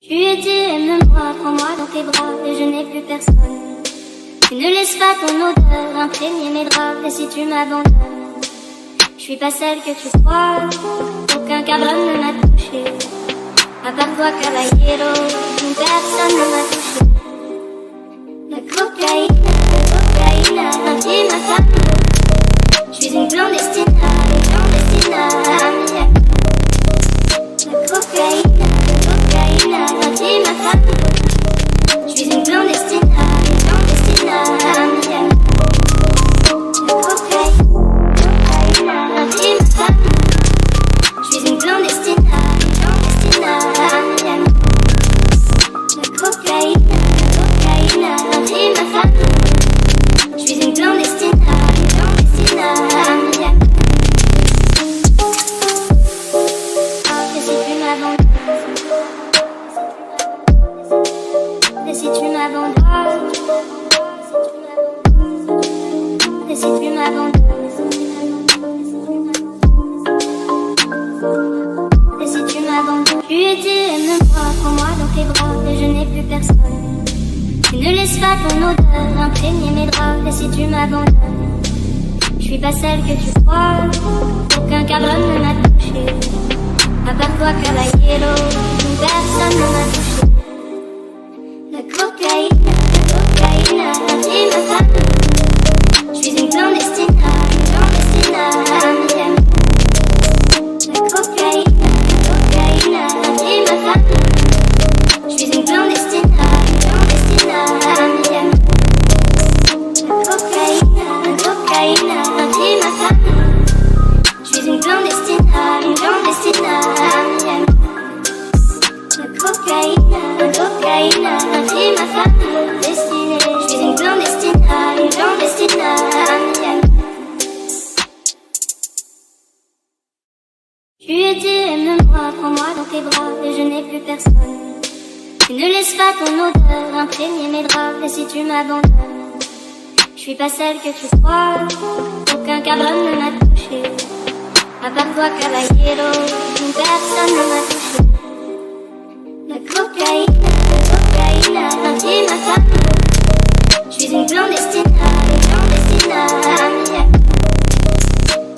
Tu étais, aime-moi, prends-moi dans tes bras, et je n'ai plus personne. Tu ne laisses pas ton odeur imprégner mes draps, et si tu m'abandonnes, je suis pas celle que tu crois. Aucun cabron ne m'a touché, à part toi, caballero, personne ne m'a touché. La cocaïne, intime ma femme. Je suis une clandestina, amiable. La cocaïne, intime ma femme. Je suis une clandestina, amiable. La cocaïne, intime ma femme. Je suis une clandestina, amiable. La cocaïne, intime ma femme. Je suis une clandestina, amiable. Et si tu m'abandonnes, et si tu m'abandonnes, et si tu m'abandonnes, tu étais, aime-moi, prends-moi dans tes bras, et je n'ai plus personne. Tu ne laisses pas ton odeur imprégner mes draps, et si tu m'abandonnes, je suis pas celle que tu crois. Aucun cabron ne m'a touché, à part toi, caballero, personne ne m'a touché. La cocaïne, intime ma femme. Je suis une clandestina, amiable. La cocaïne, intime ma femme. Je suis une clandestina, amiable. La cocaïne, intime ma femme. Je suis une clandestina, amiable. La cocaïne, intime ma femme. Destinée, je suis une clandestina, amiable. Tu étais, aime-moi, prends-moi dans tes bras, et je n'ai plus personne. Tu ne laisses pas ton odeur imprégner mes draps, et si tu m'abandonnes, je suis pas celle que tu crois. Aucun cabron ne m'a touché, à part toi, caballero, personne ne m'a touché. La cocaïne, intime ma femme. Je suis une clandestina, amiable.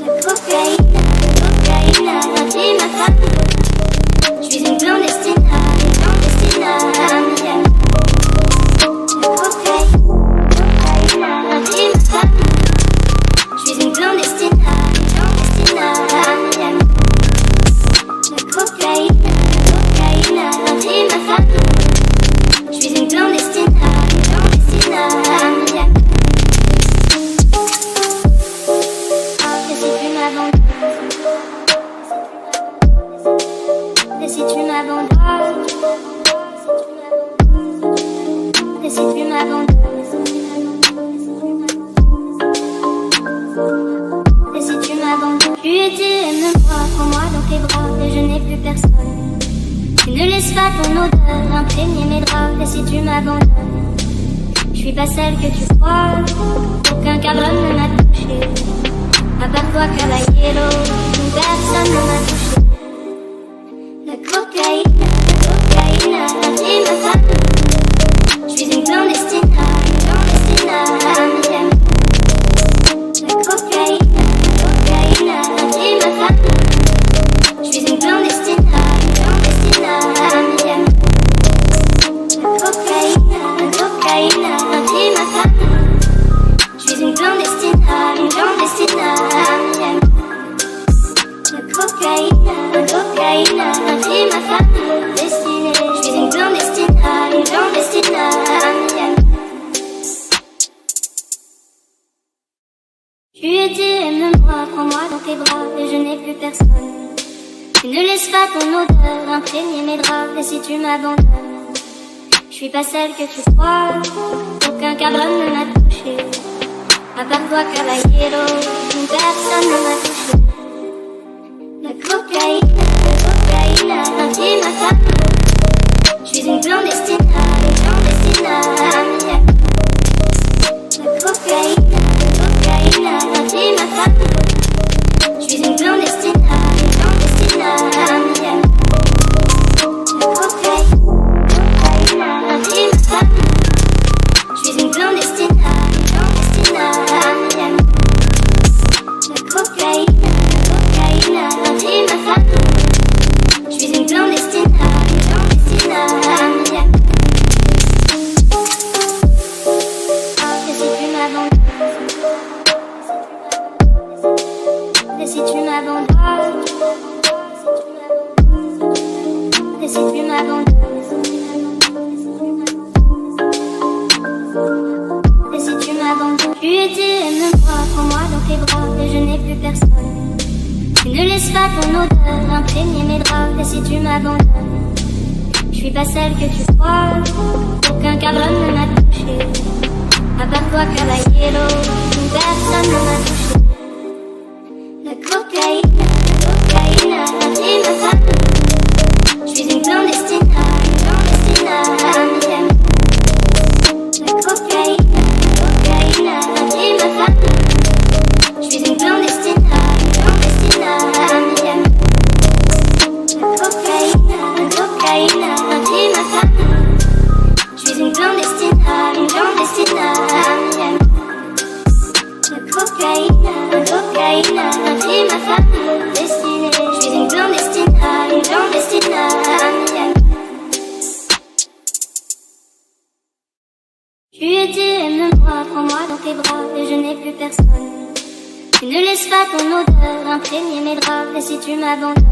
La cocaïne, intime ma femme. Je suis une clandestina, amiable. La cocaïne, intime ma femme. Je suis une clandestina, amiable. La cocaïne, intime ma femme. Je suis une clandestina, amiable. Et si tu m'abandonnes, et si tu m'abandonnes, et si tu m'abandonnes, et si tu m'abandonnes, tu étais, aime-moi, prends-moi dans tes bras, et je n'ai plus personne. Tu ne laisses pas ton odeur imprégner mes draps, et si tu m'abandonnes, je suis pas celle que tu crois. Aucun cabron ne m'a touché, à part toi, caballero, personne ne m'a touché. La cocaïne, intime ma femme. Je suis une clandestina, amiable. La cocaïne, intime ma femme. Je suis une clandestina, amiable. La cocaïne, intime ma femme. Je suis une clandestina, amiable. La cocaïne, intime ma femme. Destinée, je suis une clandestina, amiable. Tu étais, aime-moi, prends-moi dans tes bras, et je n'ai plus personne. Tu ne laisses pas ton odeur imprégner mes draps, et si tu m'abandonnes, je suis pas celle que tu crois. Aucun cabron ne m'a touché, à part toi, caballero, personne ne m'a touché. La cocaïne, intime ma femme. Je suis une clandestina, amiable. La cocaïne, intime ma femme. Je suis une clandestina, amiable. La cocaïne, Et si tu m'abandonnes, et si tu m'abandonnes, tu étais, aime-moi, prends-moi dans tes bras, et je n'ai plus personne. Tu ne laisses pas ton odeur imprégner mes draps. Et si tu m'abandonnes, je suis pas celle que tu crois. Aucun cabron ne m'a touché, à part toi, caballero, personne ne m'a touché. La cocaïne a pris ma femme. Je suis une clandestine à Miami. La cocaïne a pris ma femme. Je suis une clandestine à Miami. La cocaïne a pris ma femme. Je suis une clandestine à Miami. La cocaïne a pris ma femme destinée. Je suis une clandestine à Miami. Tu étais, aime-moi, prends-moi dans tes bras, et je n'ai plus personne. Tu ne laisses pas ton odeur imprégner mes draps. Et si tu m'abandonnes,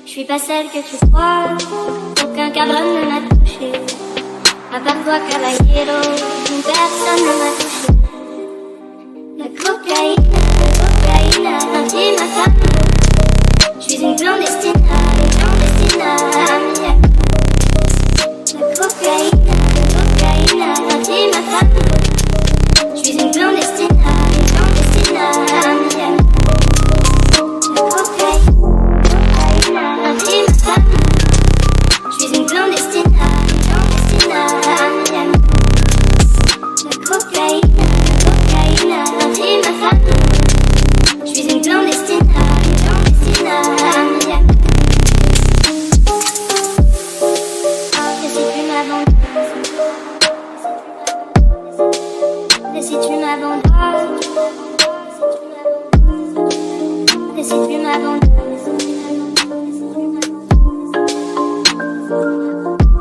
je suis pas celle que tu crois. Aucun cabron ne m'a touché, à part toi, caballero, personne ne m'a touché. La cocaïne a pris ma femme. Je suis une clandestine à Miami. La cocaïne a pris ma femme. Je suis une clandestine à Miami. La cocaïne a pris ma femme. Je suis une clandestine à Miami. La cocaïne a pris ma femme. Je suis une clandestine à Miami. Et si tu m'abandonnes, et si tu m'abandonnes,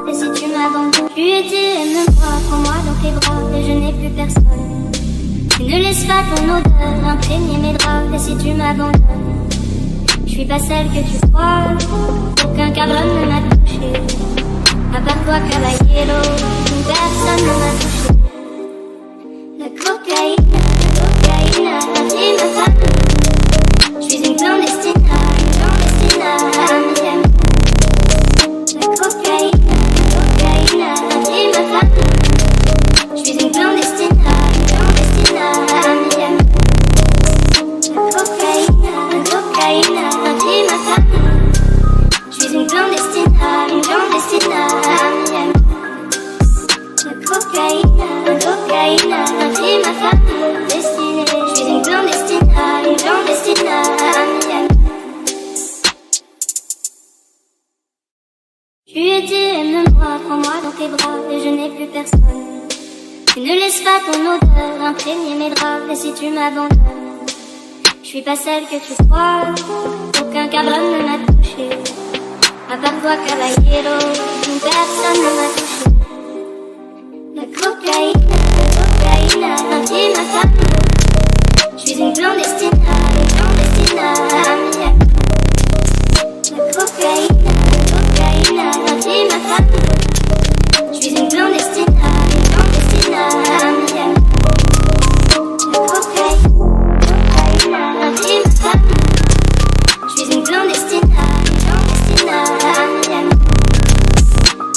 et si tu m'abandonnes, tu étais, aime-moi, prends-moi dans tes bras, et je n'ai plus personne. Tu ne laisses pas ton odeur imprégner mes draps. Et si tu m'abandonnes, je suis pas celle que tu crois. Aucun cabron ne m'a touché, à part toi, caballero, personne ne m'a touché. La cocaïne a pris ma femme. Je suis une clandestine à Miami. La cocaïne a pris ma femme. Je suis une clandestine à Miami. La cocaïne a pris ma femme. Je suis une clandestine à Miami. La cocaïne a pris ma femme destinée. Je suis une clandestine à Miami. Tu étais, aime-moi, prends-moi dans tes bras, et je n'ai plus personne. Tu ne laisses pas ton odeur imprégner mes draps. Et si tu m'abandonnes, je suis pas celle que tu crois. Aucun cabron ne m'a touché, à part toi, caballero, personne ne m'a touché. La cocaïne a pris ma femme. Je suis une clandestine à Miami. La cocaïne a pris ma femme. Je suis une clandestine à Miami. La cocaïne a pris ma femme. Je suis une clandestine à Miami.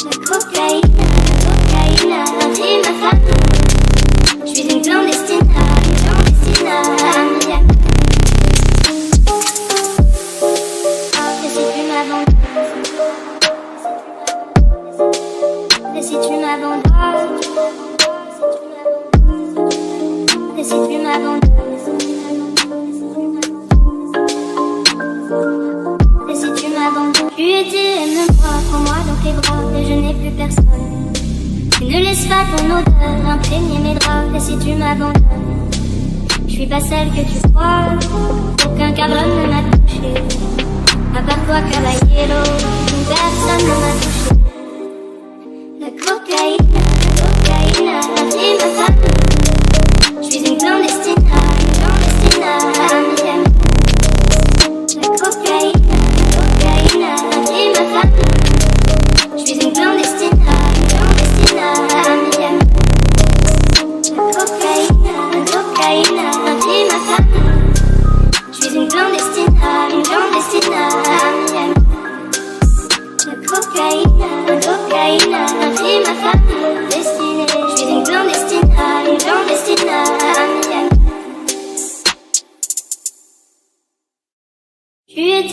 La cocaïne a pris ma femme. Je suis une clandestine à Miami. Et si tu m'abandonnes, et si tu m'abandonnes, et si tu m'abandonnes, et si tu m'abandonnes, tu étais, aime-moi, prends-moi dans tes bras, et je n'ai plus personne. Tu ne laisses pas ton odeur imprégner mes draps. Et si tu m'abandonnes, je suis pas celle que tu crois. Aucun cabron ne m'a touché, à part toi, caballero, personne ne m'a touché. La cocaïne a pris ma femme. Je suis une clandestine à Miami. La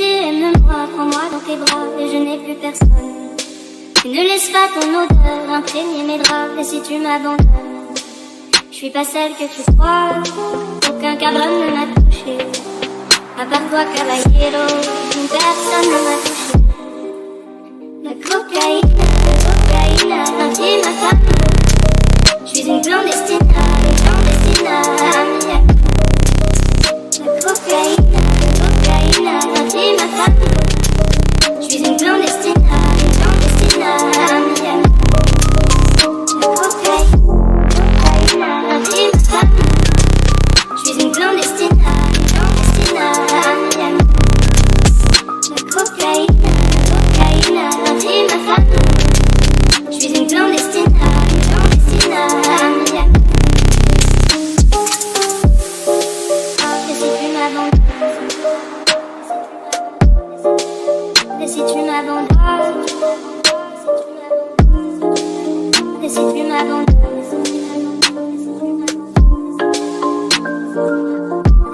été, aime-moi, prends-moi dans tes bras, et je n'ai plus personne. Tu ne laisses pas ton odeur imprégner mes draps, et si tu m'abandonnes, je suis pas celle que tu crois. Aucun cabron ne m'a touché, à part toi, caballero, personne ne m'a touché. La cocaïne, remplit ma femme. Je suis une clandestina, amiable. La cocaïne, remplit ma femme. Je suis une clandestina, amiable. La cocaïne, remplit ma femme. Je suis une clandestina, amiable. La cocaïne, remplit ma femme. Je suis une clandestina, amiable. Et si tu m'abandonnes, et si tu m'abandonnes,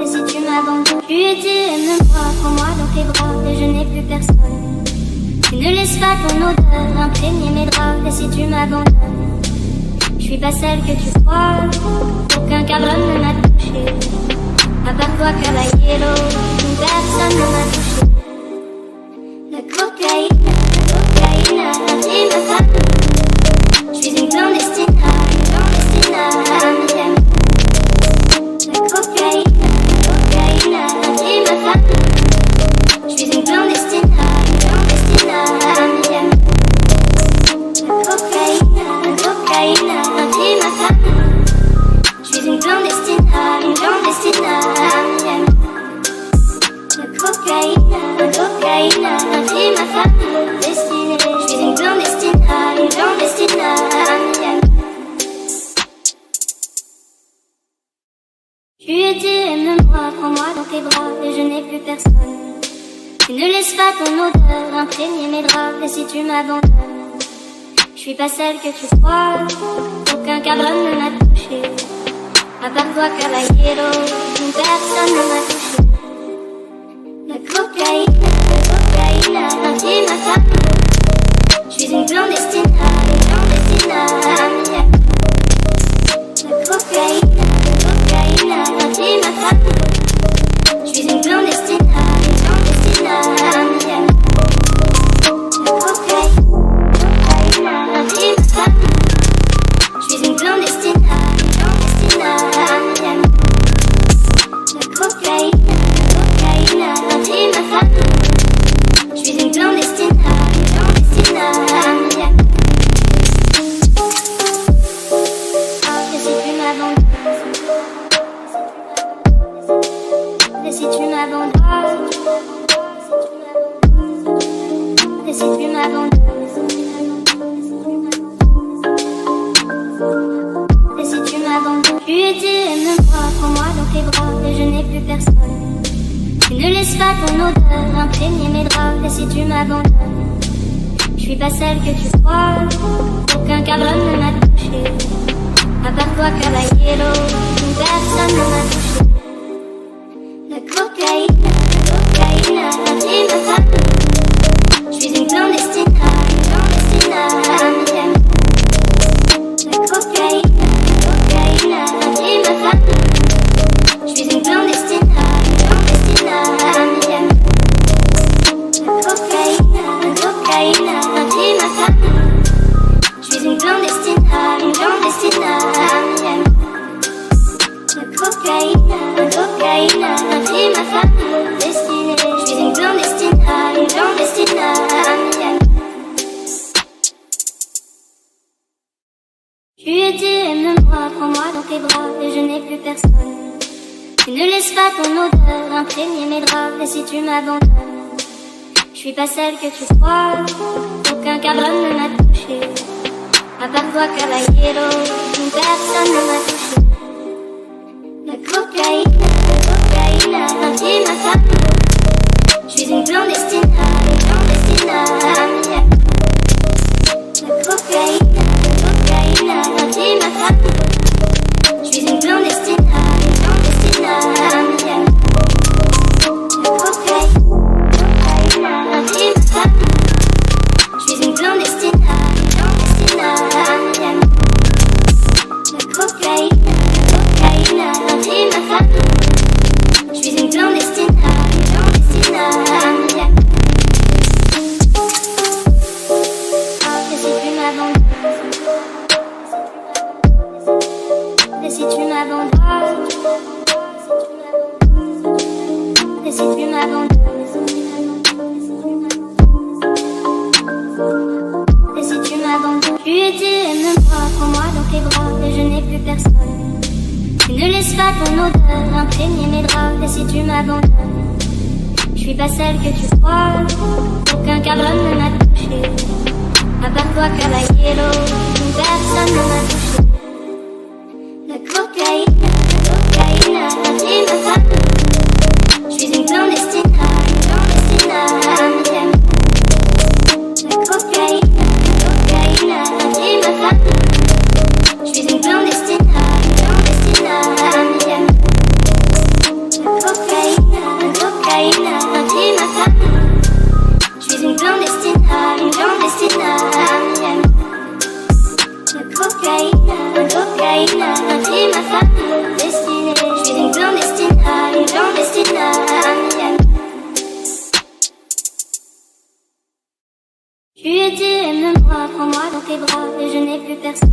et si tu m'abandonnes, tu étais, aime-moi, prends-moi dans tes bras, et je n'ai plus personne. Tu ne laisses pas ton odeur imprégner mes draps, et si tu m'abandonnes, je suis pas celle que tu crois. Aucun cabron ne m'a touché, à part toi, caballero, personne ne m'a touché. La cocaïne, remplit ma femme. Je suis une clandestina, amiable. La cocaïne, remplit ma femme. Je suis une clandestina, amiable. La cocaïne, remplit ma femme. Je suis une clandestina, amiable. La cocaïne, remplit ma femme. Destinée, je suis une clandestina, amiable. Tu étais, aime-moi, prends-moi dans tes bras, et je n'ai plus personne. Tu ne laisses pas ton odeur imprégner mes draps, et si tu m'abandonnes, je suis pas celle que tu crois. Aucun cabron ne m'a touché, à part toi, caballero, personne ne m'a touché. La cocaïne, remplit ma femme. Je suis une clandestina, amiable. La cocaïne, remplit ma femme. Je suis une clandestina, amiable. La cocaïne, remplit ma femme. Je suis une clandestina, amiable. La cocaïne, remplit ma femme. Je suis une clandestina, amiable. Et si tu m'abandonnes, et si tu m'abandonnes, et si tu m'abandonnes, et si tu m'abandonnes, tu étais, aime-moi, prends-moi dans tes bras, et je n'ai plus personne. Tu ne laisses pas ton odeur imprégner mes draps, et si tu m'abandonnes, je suis pas celle que tu crois. Aucun cabron ne m'a touché, à part toi, caballero, personne ne m'a touché. La cocaïne, remplit ma femme. Je suis une clandestina, amiable. La cocaïne, remplit ma femme. Je suis une clandestina, amiable. La cocaïne, remplit ma femme. Je suis une clandestina, amiable. La cocaïne, remplit ma femme. Destinée, je suis une clandestina, amiable. Tu étais, aime-moi, prends-moi dans tes bras, et je n'ai plus personne. Tu ne laisses pas ton odeur imprégner mes draps, et si tu m'abandonnes, je suis pas celle que tu crois. Aucun cabron ne m'a touché, à part toi, caballero, personne ne m'a touché. La cocaïne, remplit ma femme. Je suis une clandestina, amiable. La cocaïne, remplit ma femme. Je suis une clandestina, amiable. La cocaïne, tes bras et je n'ai plus personne. Tu ne laisses pas ton odeur imprégner mes draps. Et si tu m'abandonnes, je suis pas celle que tu crois. Aucun cabron ne m'a touché, à part toi caballero, personne ne m'a touché. La cocaïne, la vie me femme. Je suis une clandestine, à Miami. La cocaïne, la vie me femme. Je suis une clandestine, à Miami. La cocaïne, la vie me femme. Je suis une clandestine, à Miami. La cocaïne, la vie me femme. Destinée, je suis une clandestine, à Miami. Tu étais, aime-moi, prends-moi dans tes bras et je n'ai plus personne.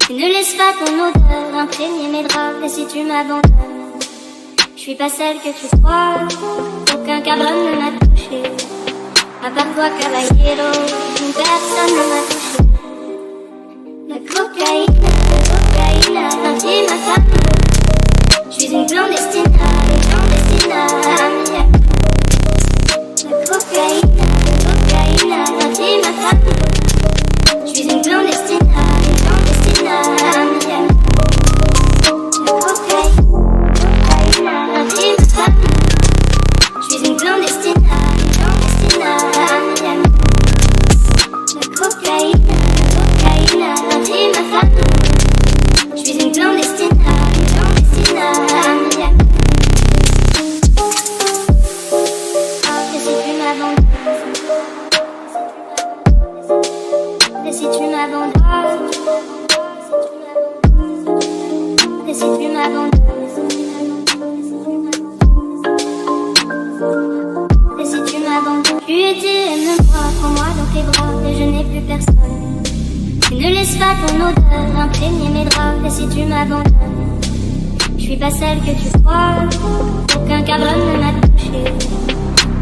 Tu ne laisses pas ton odeur imprégner mes draps. Et si tu m'abandonnes, je suis pas celle que tu crois. Aucun cabron ne m'a touché, à part toi caballero, personne ne m'a touché. La cocaïne, la vie me femme. Je suis une clandestine, à Miami. La cocaïne, la vie me femme. Je suis une clandestine, à Miami. La cocaïne, la vie me femme. Je suis une clandestine, à Miami. La cocaïne, la vie me femme. Je suis une clandestine, à Miami. Et si tu m'abandonnes, et si tu m'abandonnes, et si tu m'abandonnes, et si tu m'abandonnes, tu étais, aime-moi, prends-moi dans tes bras et je n'ai plus personne. Tu ne laisses pas ton odeur imprégner mes draps. Et si tu m'abandonnes, je suis pas celle que tu crois. Aucun cabron ne m'a touché,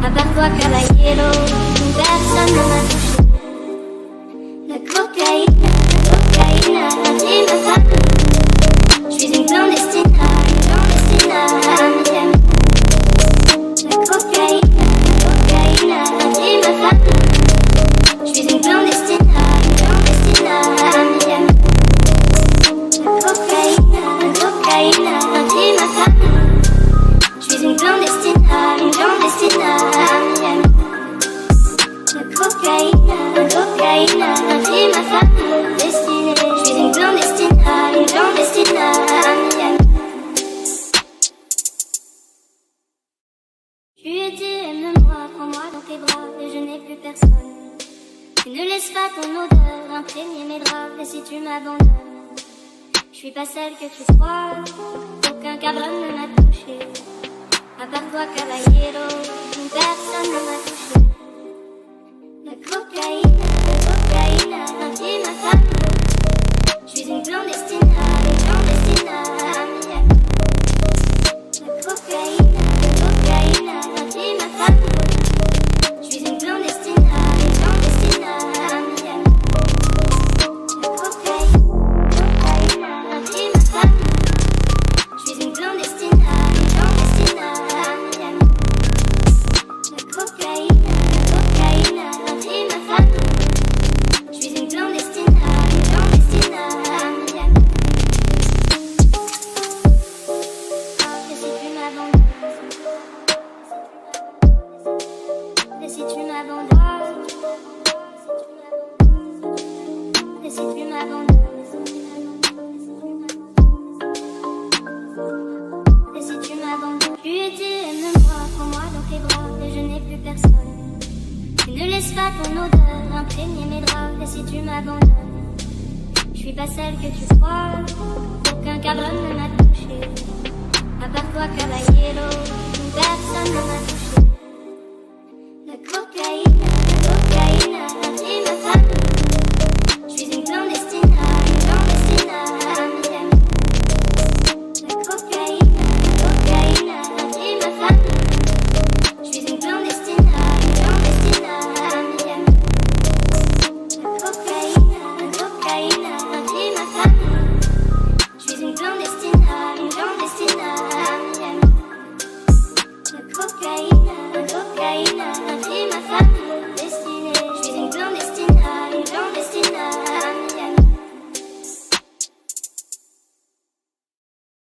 à part toi caballero, personne ne m'a touché. La cocaïne, la vie me femme. Je suis une clandestine, à Miami. La cocaïne, la vie me femme. Je suis une clandestine, à Miami. La cocaïne, la vie me femme. Je suis une clandestine, à Miami. La cocaïne, la vie me femme. Destinée, je suis une clandestine, à Miami. Tu étais, aime-moi, prends-moi dans tes bras et je n'ai plus personne. Tu ne laisses pas ton odeur imprégner mes draps. Et si tu m'abandonnes, je suis pas celle que tu crois. Aucun cabron ne m'a touché, à part toi caballero, personne ne m'a touché. La cocaïne, la vie me femme. Je suis une clandestine, à Miami. La cocaïne, la vie me femme. Je suis une clandestine, à Miami. La cocaïne, la vie me femme. Je suis une clandestine, à Miami. La cocaïne, la vie me femme. Je suis une clandestine, à Miami. Et si tu m'abandonnes, et si tu m'abandonnes, et si tu m'abandonnes, et si tu m'abandonnes, tu étais, aime-moi, prends-moi dans tes bras et je n'ai plus personne. Tu ne laisses pas ton odeur imprégner mes draps. Et si tu m'abandonnes, je suis pas celle que tu crois. Aucun cabron ne m'a touché, à part toi caballero, personne